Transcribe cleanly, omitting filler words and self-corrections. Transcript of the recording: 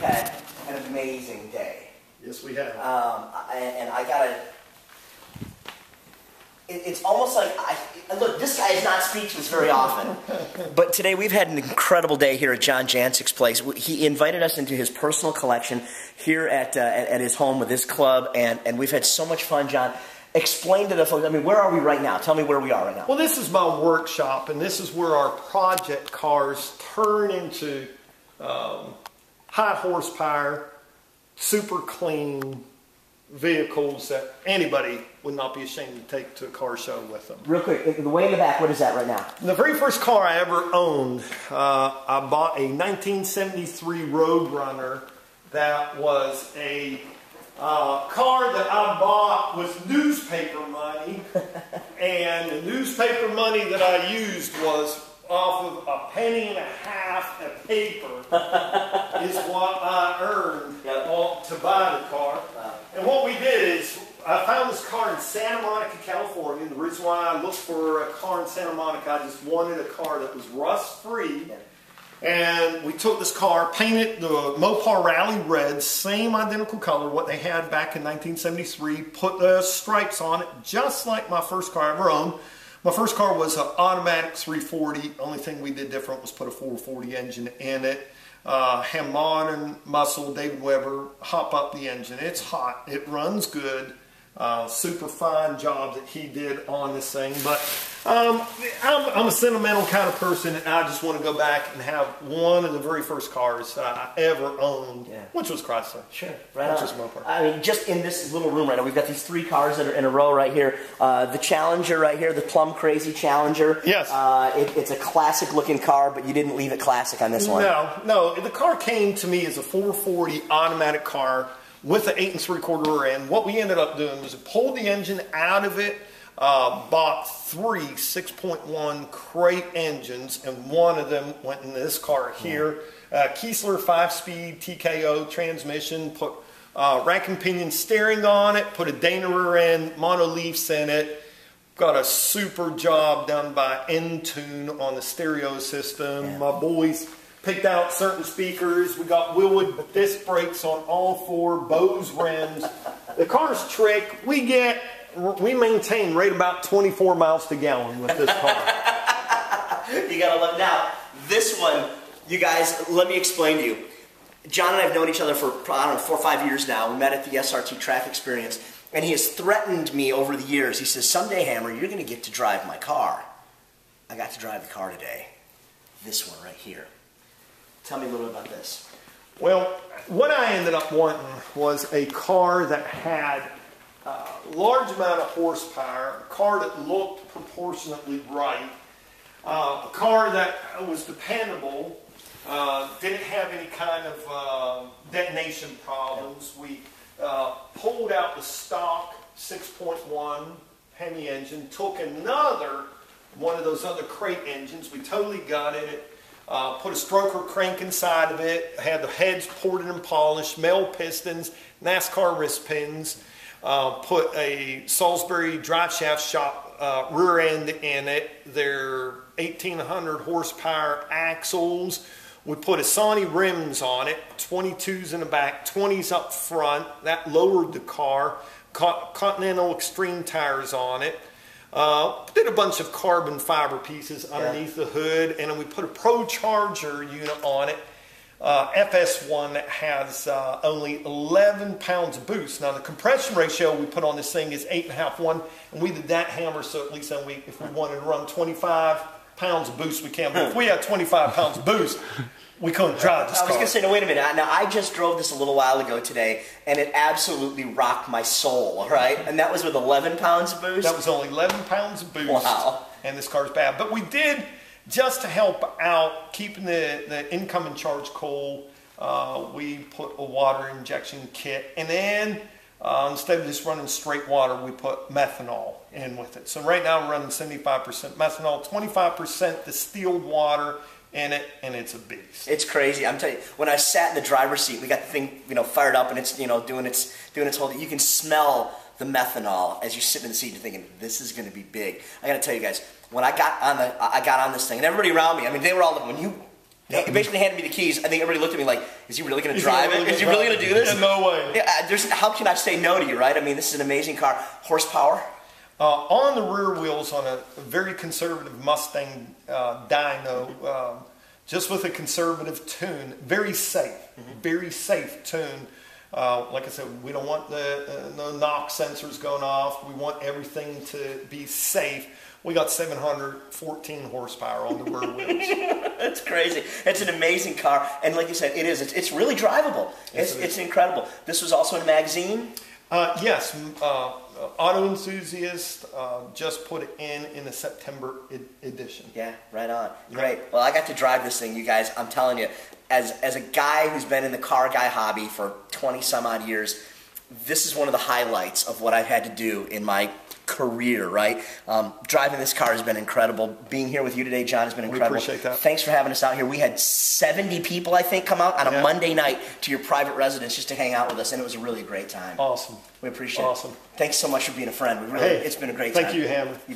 had an amazing day. Yes, we have. And I gotta. It's almost like look. This guy is not speechless very often, but today we've had an incredible day here at John Jancic's place. He invited us into his personal collection here at his home with his club, and we've had so much fun. John, explain to the folks. I mean, where are we right now? Tell me where we are right now. Well, this is my workshop, and this is where our project cars turn into high horsepower, super clean vehicles that anybody would not be ashamed to take to a car show with them. Real quick, the way in the back, what is that right now? The very first car I ever owned, I bought a 1973 Roadrunner that was a car that I bought with newspaper money, and the newspaper money that I used was off of a penny and a half a paper is what I earned to buy the car. And what we did is, I found this car in Santa Monica, California. The reason why I looked for a car in Santa Monica, I just wanted a car that was rust-free. And we took this car, painted the Mopar Rally red, same identical color, what they had back in 1973, put the stripes on it, just like my first car I ever owned. My first car was an automatic 340. Only thing we did different was put a 440 engine in it. Have modern muscle, David Weber, hop up the engine. It's hot. It runs good. Super fine job that he did on this thing. But I'm a sentimental kind of person, and I just want to go back and have one of the very first cars I ever owned, which was Chrysler. Sure, right on. Just Mopar. I mean, just in this little room right now, we've got these three cars that are in a row right here. The Challenger right here, the Plum Crazy Challenger. Yes. It's a classic-looking car, but you didn't leave it classic on this one. No. The car came to me as a 440 automatic car with an 8 3/4 rear end. What we ended up doing was pulled the engine out of it, bought three 6.1 crate engines, and one of them went in this car here. Kiesler 5-speed TKO transmission, put rack and pinion steering on it, put a Dana rear end, monoleafs in it. Got a super job done by Entune on the stereo system. Yeah. My boys picked out certain speakers. We got Willwood disc brakes on all four, Bose rims. The car's trick. We maintain right about 24 miles to gallon with this car. You gotta look. Now, this one, you guys, let me explain to you. John and I have known each other for, I don't know, 4 or 5 years now. We met at the SRT Track Experience, and he has threatened me over the years. He says, someday, Hammer, you're gonna get to drive my car. I got to drive the car today. This one right here. Tell me a little bit about this. Well, what I ended up wanting was a car that had a large amount of horsepower, a car that looked proportionately right, a car that was dependable, didn't have any kind of detonation problems. We pulled out the stock 6.1 Hemi engine, took another one of those other crate engines, we totally gutted it. Put a stroker crank inside of it, had the heads ported and polished, male pistons, NASCAR wrist pins, put a Salisbury drive shaft shop rear end in it, their 1800 horsepower axles. We put Asani rims on it, 22s in the back, 20s up front. That lowered the car. Continental Extreme tires on it. Did a bunch of carbon fiber pieces underneath the hood, and then we put a Pro Charger unit on it, FS1 that has only 11 pounds of boost. Now the compression ratio we put on this thing is 8.5:1, and we did that hammer so at least then if we wanted to run 25 pounds of boost we can. But if we had 25 pounds of boost, we couldn't drive this car. I was going to say, no, wait a minute. Now, I just drove this a little while ago today, and it absolutely rocked my soul, right? And that was with 11 pounds of boost? That was only 11 pounds of boost. Wow. And this car's bad. But we did, just to help out, keeping the incoming charge cold, we put a water injection kit. And then, instead of just running straight water, we put methanol in with it. So right now we're running 75% methanol, 25% distilled water in it, and it's a beast. It's crazy. I'm telling you, when I sat in the driver's seat, we got the thing, fired up, and it's, doing its whole thing. You can smell the methanol as you sit in the seat. You're thinking, this is going to be big. I got to tell you guys, when I got on this thing, and everybody around me, I mean, they were all when you He basically handed me the keys. I think everybody looked at me like, is he really going to drive it? Is he really going to do this? Yeah, no way. Yeah, how can I say no to you, right? I mean, this is an amazing car. Horsepower? On the rear wheels on a very conservative Mustang dyno, just with a conservative tune, very safe tune. Like I said, we don't want the knock sensors going off. We want everything to be safe. We got 714 horsepower on the rear wheels. That's crazy. It's an amazing car, and like you said, it is. It's really drivable. It's incredible. This was also in a magazine. Yes, Auto Enthusiast just put it in the September edition. Yeah, right on. Great. Well, I got to drive this thing, you guys. I'm telling you, as a guy who's been in the car guy hobby for 20 some odd years, this is one of the highlights of what I've had to do in my career, right? Driving this car has been incredible. Being here with you today, John, has been incredible. We appreciate that. Thanks for having us out here. We had 70 people, I think, come out on a Monday night to your private residence just to hang out with us, and it was a really great time. Awesome. We appreciate it. Awesome. Thanks so much for being a friend. It's been a great time. Thank you, Hammer.